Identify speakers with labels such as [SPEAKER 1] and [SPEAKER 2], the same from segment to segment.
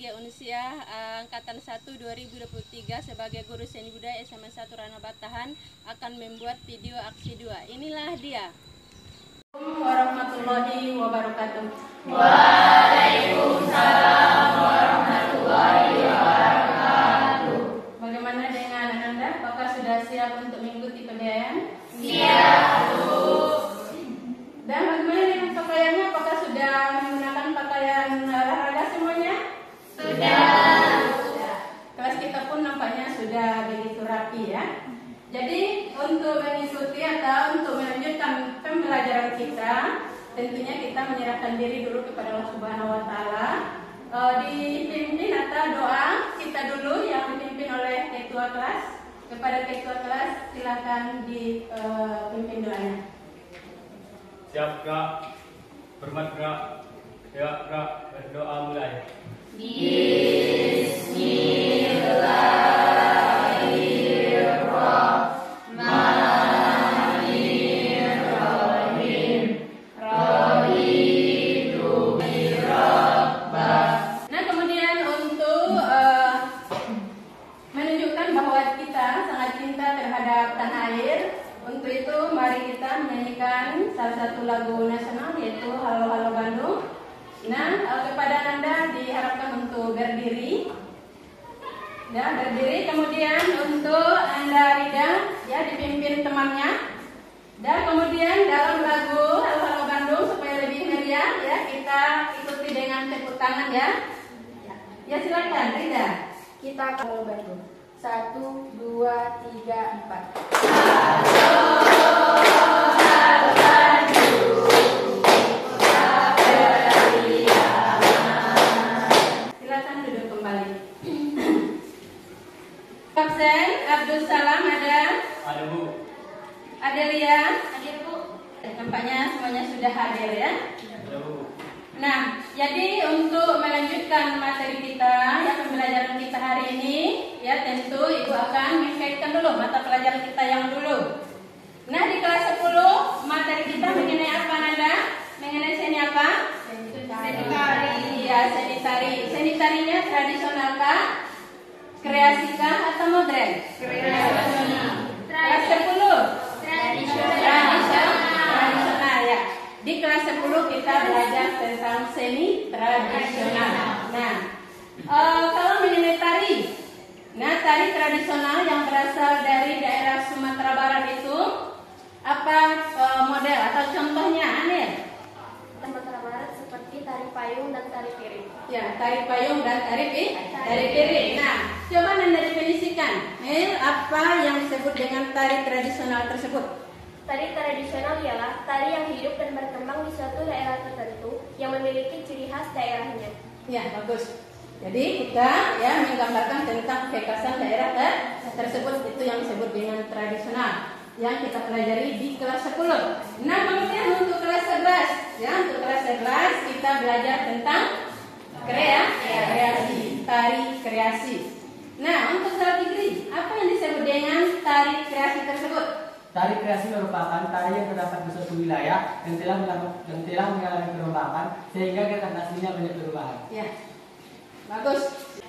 [SPEAKER 1] sebagai Unsia Angkatan 1 2023 sebagai guru seni budaya SMA 1 Ranah Batahan akan membuat video aksi 2. Inilah dia. Assalamualaikum warahmatullahi wabarakatuh.
[SPEAKER 2] Waalaikumsalam warahmatullahi wabarakatuh.
[SPEAKER 1] Bagaimana dengan Anda? Apakah sudah siap untuk mengikuti penilaian?
[SPEAKER 2] Siap, Bu.
[SPEAKER 1] Dan bagaimana dengan pakaiannya? Apakah sudah menggunakan pakaian olahraga semuanya?
[SPEAKER 2] Sudah.
[SPEAKER 1] Kelas kita pun nampaknya sudah begitu rapi ya. Jadi untuk mengikuti atau untuk melanjutkan pembelajaran kita, tentunya kita menyerahkan diri dulu kepada Allah Subhanahu wa taala. Dipimpin atau doa kita dulu yang dipimpin oleh ketua kelas. Kepada ketua kelas silakan dipimpin doanya.
[SPEAKER 3] Siap Kak, hormat Kak, ya Kak, berdoa mulai.
[SPEAKER 2] Bismillahirrahmanirrahim. Raditu birabbah.
[SPEAKER 1] Nah, kemudian untuk menunjukkan bahwa kita sangat cinta terhadap tanah air, untuk itu mari kita menyanyikan salah satu lagu nasional yaitu Halo Halo Bandung. Nah, kepada Anda diharapkan untuk berdiri. Ya, berdiri. Kemudian untuk Anda Rida, ya dipimpin temannya. Dan kemudian dalam lagu Halo Halo Bandung supaya lebih meriah, ya kita ikuti dengan tepuk tangan ya. Ya silakan Rida.
[SPEAKER 4] Kita akan Halo Bandung. 1, 2, 3, 4.
[SPEAKER 1] Silakan duduk kembali. Absen Abdul Salam ada?
[SPEAKER 3] Ada Bu.
[SPEAKER 1] Adelia?
[SPEAKER 4] Hadir, Bu.
[SPEAKER 1] Nampaknya semuanya sudah hadir ya.
[SPEAKER 3] Ada Bu.
[SPEAKER 1] Nah, jadi untuk melanjutkan materi kita, ya pembelajaran kita hari ini, ya tentu Ibu akan mengkaitkan dulu mata pelajaran kita yang dulu. Nah, di kelas 10 materi kita mengenai apa Nanda? Mengenai seni apa?
[SPEAKER 4] Seni
[SPEAKER 1] tari. Ya, seni tari. Seni tarinya tradisional kah? Kreasi kah atau modern?
[SPEAKER 4] Kreasi.
[SPEAKER 1] Kelas 10
[SPEAKER 4] Tradisional.
[SPEAKER 1] tradisional ya. Di kelas 10 kita belajar tentang seni tradisional. Nah, kalau mengenai tari, nah tari tradisional yang berasal dari daerah Sumatera Barat itu apa model atau contohnya Anil?
[SPEAKER 4] Sumatera Barat seperti tari payung dan tari piring.
[SPEAKER 1] Ya, tari payung dan tari piring. Nah, coba Anda definisikan, apa yang disebut dengan tari tradisional tersebut?
[SPEAKER 4] Tari tradisional ialah tari yang hidup dan berkembang di suatu daerah tertentu yang memiliki ciri khas daerahnya.
[SPEAKER 1] Ya, bagus. Jadi kita ya menggambarkan tentang kekhasan daerah tersebut, itu yang disebut dengan tradisional yang kita pelajari di kelas 10. Nah, kemudian untuk kelas 11, ya untuk kelas 11 kita belajar tentang kreasi, tari kreasi. Nah, untuk Saltikri, apa yang disebut dengan tari kreasi tersebut?
[SPEAKER 5] Tari kreasi merupakan tari yang terdapat di suatu wilayah yang telah mengalami perombakan sehingga kegiatan aslinya banyak perubahan.
[SPEAKER 1] Ya, bagus.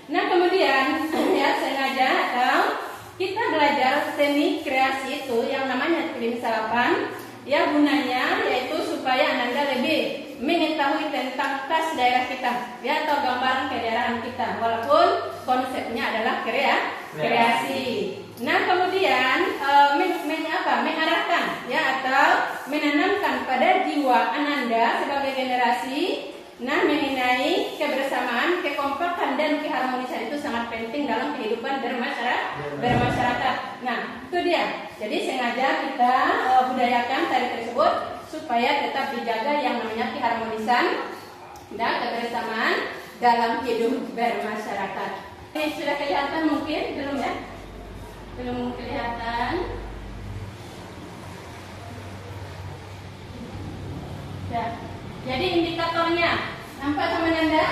[SPEAKER 1] Nah, kemudian ya sengaja atau kita belajar seni kreasi itu yang namanya Klim Salapan. Ya, gunanya yaitu supaya Anda lebih mengetahui tentang khas daerah kita, ya atau gambaran kedaerahan kita, walaupun konsepnya adalah kreasi. Nah, kemudian mengarahkan ya atau menanamkan pada jiwa Ananda sebagai generasi, nah mengenai kebersamaan, kekompakan dan keharmonisan itu sangat penting dalam kehidupan bermasyarakat. Nah, itu dia. Jadi sengaja kita budayakan tari tersebut supaya tetap dijaga yang namanya keharmonisan dan kebersamaan dalam hidup bermasyarakat. Ini sudah kelihatan mungkin belum ya? Belum kelihatan. Ya. Jadi indikatornya nampak sama Nanda?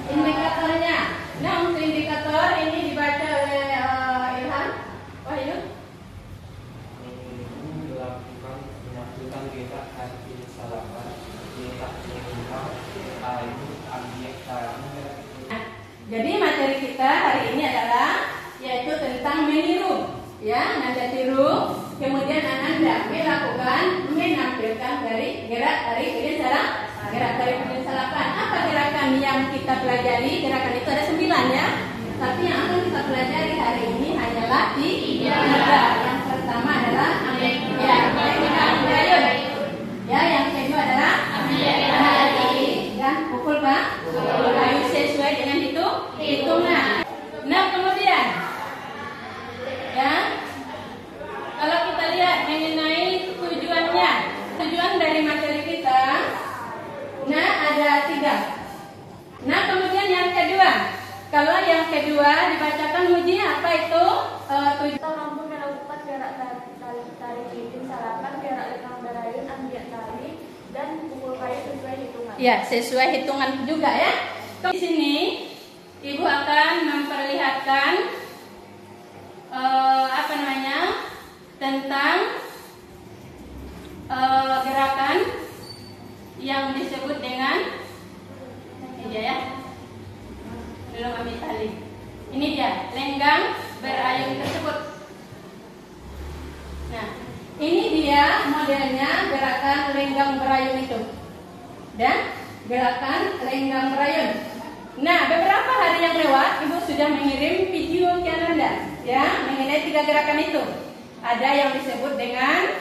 [SPEAKER 1] Indikatornya. Nah, untuk indikator ini dibaca oleh Ilham Wahyu.
[SPEAKER 6] Melakukan penyatuan kita hati salaman kita ayu ambil tari
[SPEAKER 1] Jadi materi kita hari ini adalah yaitu tentang meniru. Ya, Nanda tiru, kemudian Ananda melakukan menampilkan dari gerak tarik kemudian salah, gerak tarik kemudian salapan. Apa gerakan yang kita pelajari? Gerakan itu ada 9 ya. Tapi yang akan kita pelajari hari ini hanyalah 3. Yang pertama adalah lenggang berayun. Ya, yang kedua adalah dan pukul Pak. Kayu sesuai dengan hitungan. Nah, kemudian ya, kalau kita lihat mengenai tujuannya, tujuan dari materi kita, nah ada 3. Nah, kemudian yang kedua, kalau yang kedua dibacakan Muji, apa itu tujuan?
[SPEAKER 4] Kita mampu melakukan gerak tarik lilin, salapan, gerak lenggang berayun, ambil tali, dan pukul kayu sesuai hitungan.
[SPEAKER 1] Ya, sesuai hitungan juga ya. Di sini Ibu akan memperlihatkan tentang gerakan yang disebut dengan ini ya. Belum ambil tali. Ini dia, lenggang berayun tersebut. Nah, ini dia modelnya gerakan lenggang berayun itu. Dan gerakan lenggang berayun. Nah, beberapa hari yang lewat Ibu sudah mengirim video ke Ananda ya mengenai 3 gerakan itu. Ada yang disebut dengan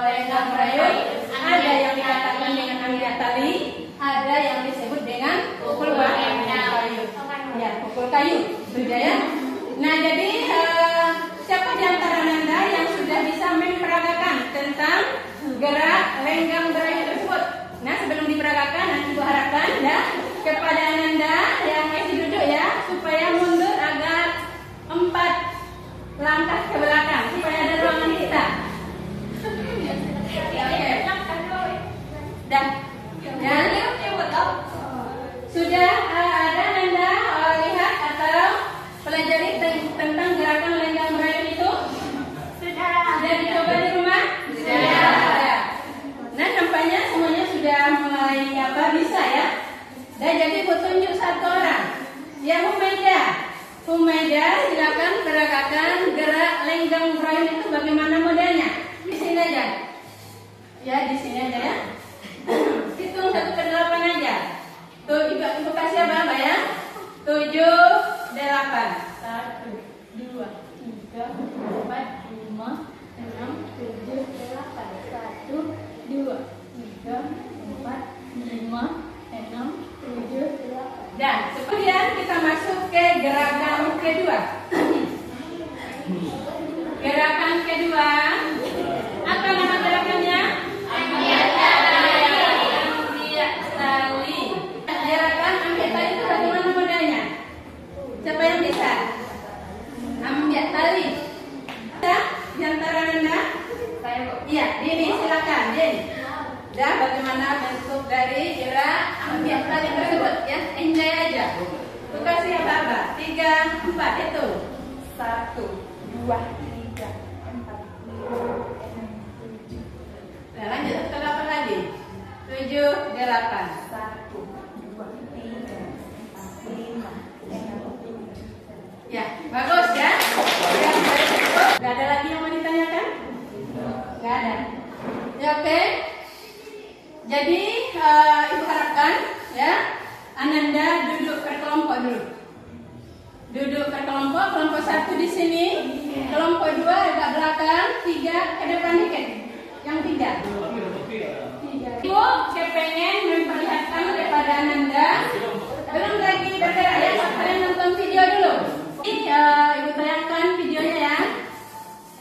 [SPEAKER 1] lenggang berayun, ada yang dikatakan dengan ambil tali, ada yang disebut dengan pukul kayu. Ya, pukul kayu, sudah ya. Nah, jadi siapa di antara Ananda yang sudah bisa memperagakan tentang gerak lenggang berayun tersebut? Nah, sebelum diperagakan nanti Ibu harapkan ya kepada Ananda yang masih duduk ya supaya mundur agak 4 langkah ke belakang supaya ada ruangan kita. Oke. Dan sudah ada Ananda lihat atau pelajari tentang gerakan lenggang berayun itu? Sudah dicoba di rumah? Sudah. Nah, nampaknya semuanya sudah mulai bisa ya. Dan jadi aku tunjuk 1 orang. Ya, Humaida, silakan peragakan gerak lenggang berayun itu bagaimana modelnya? Di sini aja. Ya, di sini aja ya. Hitung 1 ke 8 aja. Tuh, Ibu kasih apa Mbak ya? 7, 8. 1, 2, 3, 4, 5, 6, 7, 8. 1, 2, 3, 4, 5, 6, 7, 8. Dan kemudian kita masuk ke gerakan kedua. Gerakan kedua, apa nama gerakannya? Ambil tali. Gerakan ambil tali itu bagaimana modelnya? Siapa yang bisa? Ambil tali. Bisa? Di antara Anda? Iya, Dini silakan, Dini. Ya, bagaimana bentuk dari gerak ambil tali tersebut ya? Enjoy aja. Tuh kasih apa? 3, 4 itu. 1, 2, 3, 4, 5, 6, 7. Nah, lanjut ke 8 lagi. 7, 8. 1, 2, 3, 4, 5, 6, 7. Ya, bagus ya. Gak ada lagi yang mau ditanyakan? Gak ada. Ya, oke. Jadi Ibu harapkan ya Ananda duduk berkelompok dulu. Duduk berkelompok, kelompok 1 di sini, kelompok 2 agak belakang, 3 ke depan dikit. Yang 3. Ibu kepengen memperlihatkan kepada Ananda. Belum lagi bergerak ya, kalian nonton video dulu. Ibu tayangkan videonya ya.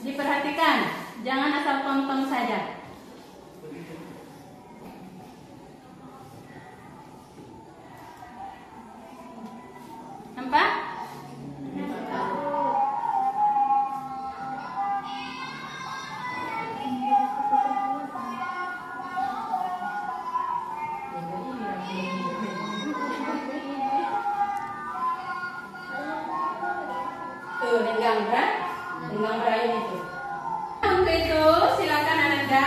[SPEAKER 1] Diperhatikan, jangan asal tonton saja. Nampak? Tuh, lenggang berayun itu. Untuk itu silakan Ananda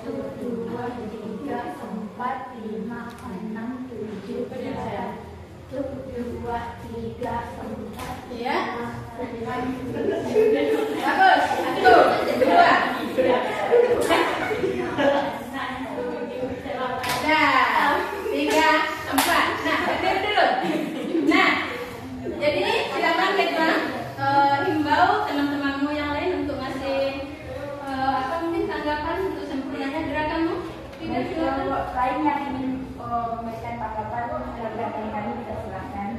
[SPEAKER 4] 1, 2, 3, 4, 5, 6, 7, 8. 1, 2, 3, 4,
[SPEAKER 1] Ya.
[SPEAKER 4] 5, 6, 7, 8.
[SPEAKER 1] Bagus. 1, 2. Nah, 3, 4. Nah, berdiri dulu. Nah, jadi silakan kita himbau teman-temanmu yang lain untuk ngasih mungkin tanggapan untuk sempurnanya gerakanmu. Tidak silakan.
[SPEAKER 4] Kalau lain yang ingin memberikan tanggapan terhadap kami bisa silakan.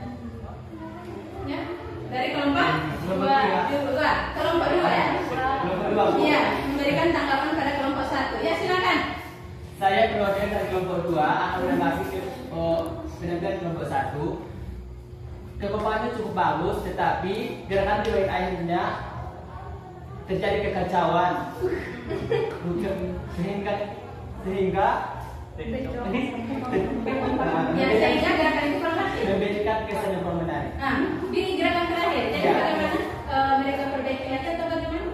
[SPEAKER 1] Ya, dari kelompok
[SPEAKER 5] Kelompok
[SPEAKER 1] 2. Kelompok 2 ya.
[SPEAKER 5] Kelompok 2.
[SPEAKER 1] Iya, memberikan tanggapan pada kelompok 1. Ya, silakan.
[SPEAKER 5] Saya perwakilan dari kelompok 2 akan menanggapi penampilan kelompok 1. Kekompakannya cukup bagus, tetapi gerakan riwayat akhirnya terjadi kekacauan. Bukan sehingga
[SPEAKER 1] Ya, sehingga gerakan itu kurang masif.
[SPEAKER 5] memberikan kesan yang kurang menarik.
[SPEAKER 1] Nah, di gerakan terakhir, jadi
[SPEAKER 5] Ya.
[SPEAKER 1] bagaimana mereka perbaiki lagi atau bagaimana?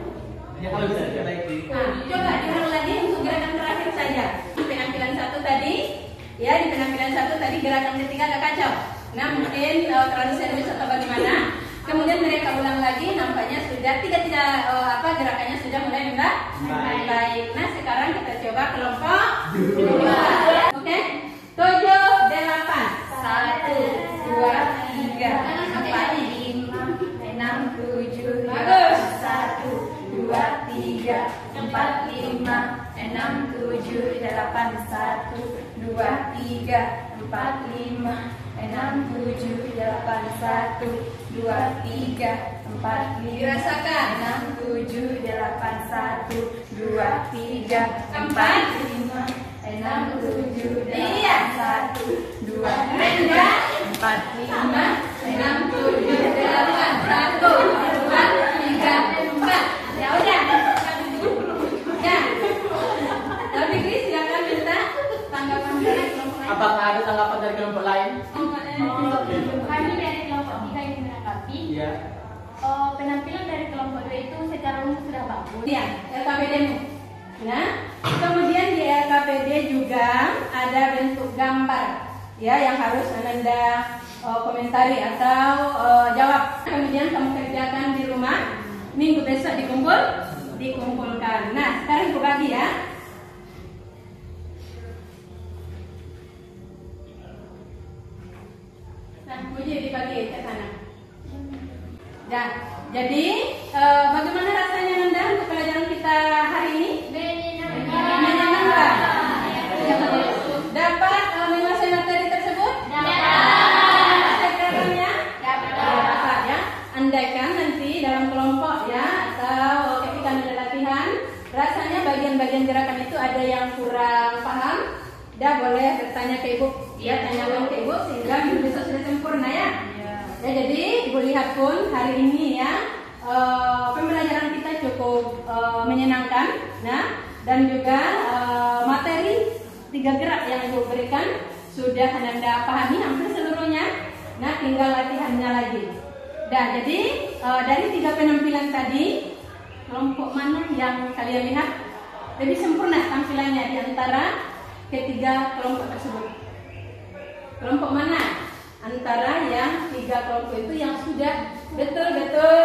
[SPEAKER 5] Ya kalau bisa diperbaiki.
[SPEAKER 1] Nah, coba diulang lagi untuk gerakan terakhir saja. Di penampilan 1 tadi, ya di penampilan 1 tadi gerakan ketiga agak kacau. Nah, mungkin terlalu serius atau bagaimana? Kemudian mereka ulang lagi, nampaknya sudah tidak gerakannya sudah mulai membaik. Nah, sekarang kita coba kelompok 2. Oke? 7, 8. 1, 2, 3, 4,
[SPEAKER 4] 5, 6, 7,
[SPEAKER 1] Bagus.
[SPEAKER 4] 1, 2, 3, 4, 5, 6, 7, 8, 1, 2, 3, 4, 5, 6, 7, 8, 1, 2, 3, 4, 5,
[SPEAKER 1] Dirasakan.
[SPEAKER 4] 6, 7, 8, 1, 2, 3, 4, 5, 6, 7, 8,
[SPEAKER 1] Iya.
[SPEAKER 4] 1, 2,
[SPEAKER 1] Rendah.
[SPEAKER 4] 4, 5,
[SPEAKER 1] 6, 7, 8, 1, 2, 3, 4. Ya udah. Ya. Lalu Fikri silakan minta tanggapan dari kelompok lain.
[SPEAKER 5] Apakah ada tanggapan dari kelompok lain?
[SPEAKER 4] Kami dari kelompok 3 yang menanggapi
[SPEAKER 5] Iya.
[SPEAKER 4] penampilan dari kelompok 2 itu secara umum sudah bagus.
[SPEAKER 1] Ya, LKPD-mu. Nah, kemudian di LKPD juga ada bentuk gambar ya yang harus Anda komentari atau jawab. Kemudian kamu kerjakan di rumah. Minggu besok dikumpulkan. Nah, sekarang aku bagi ya. Nah, Puji dibagi ke sana. Dan jadi bagaimana rasanya Nanda untuk pelajaran kita hari ini? Menyenangkan. Dapat menguasai materi tersebut? Dapat. Gerakannya? Dapat ya. Andaikan nanti bertanya ke Ibu, ya tanyakan ke Ibu sehingga minggu besok sudah sempurna ya. Ya jadi Ibu lihat pun hari ini ya pembelajaran kita cukup menyenangkan, nah dan juga materi 3 gerak yang Ibu berikan sudah Anda pahami hampir seluruhnya. Nah tinggal latihannya lagi. Nah jadi dari 3 penampilan tadi, kelompok mana yang kalian lihat lebih sempurna tampilannya di antara ketiga kelompok tersebut? Kelompok mana antara yang 3 kelompok itu yang sudah betul-betul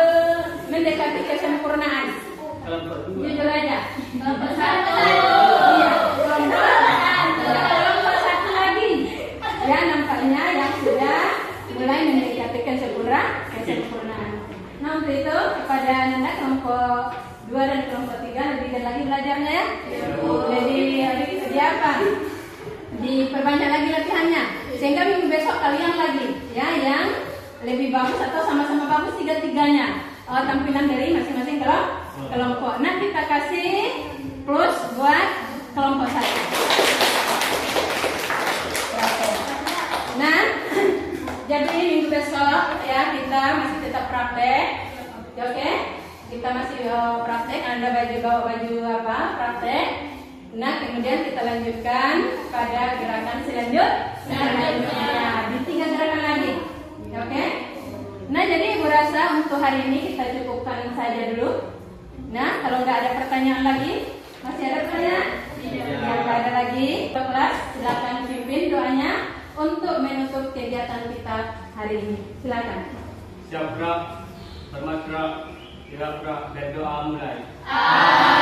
[SPEAKER 1] mendekati kesempurnaan?
[SPEAKER 3] Kelompok 2.
[SPEAKER 1] Jujur aja.
[SPEAKER 2] Kelompok 1.
[SPEAKER 1] Iya, kelompok 1 lagi. Ya nampaknya yang sudah mulai mendekati kesempurnaan. Nah untuk itu kepada Nanda kelompok 2 dan kelompok 3 lebih lagi belajarnya ya. Jadi apa? Diperbanyak lagi latihannya sehingga minggu besok kalian lagi ya yang lebih bagus atau sama-sama bagus 3-3-nya tampilan dari masing-masing kelompok. Nah kita kasih plus buat kelompok 1. Nah jadi minggu besok ya kita masih tetap praktek, oke? Kita masih praktek. Anda bawa baju apa? Praktek. Nah kemudian kita lanjutkan pada gerakan selanjutnya di 3 gerakan lagi, oke? Nah jadi Ibu rasa untuk hari ini kita cukupkan saja dulu. Nah kalau nggak ada pertanyaan lagi, masih ada pertanyaan? Yang nggak ada lagi, kelas silakan pimpin doanya untuk menutup kegiatan kita hari ini. Silakan.
[SPEAKER 3] Siap gerak, hormat gerak, gerak dan doa mulai.
[SPEAKER 2] Amin.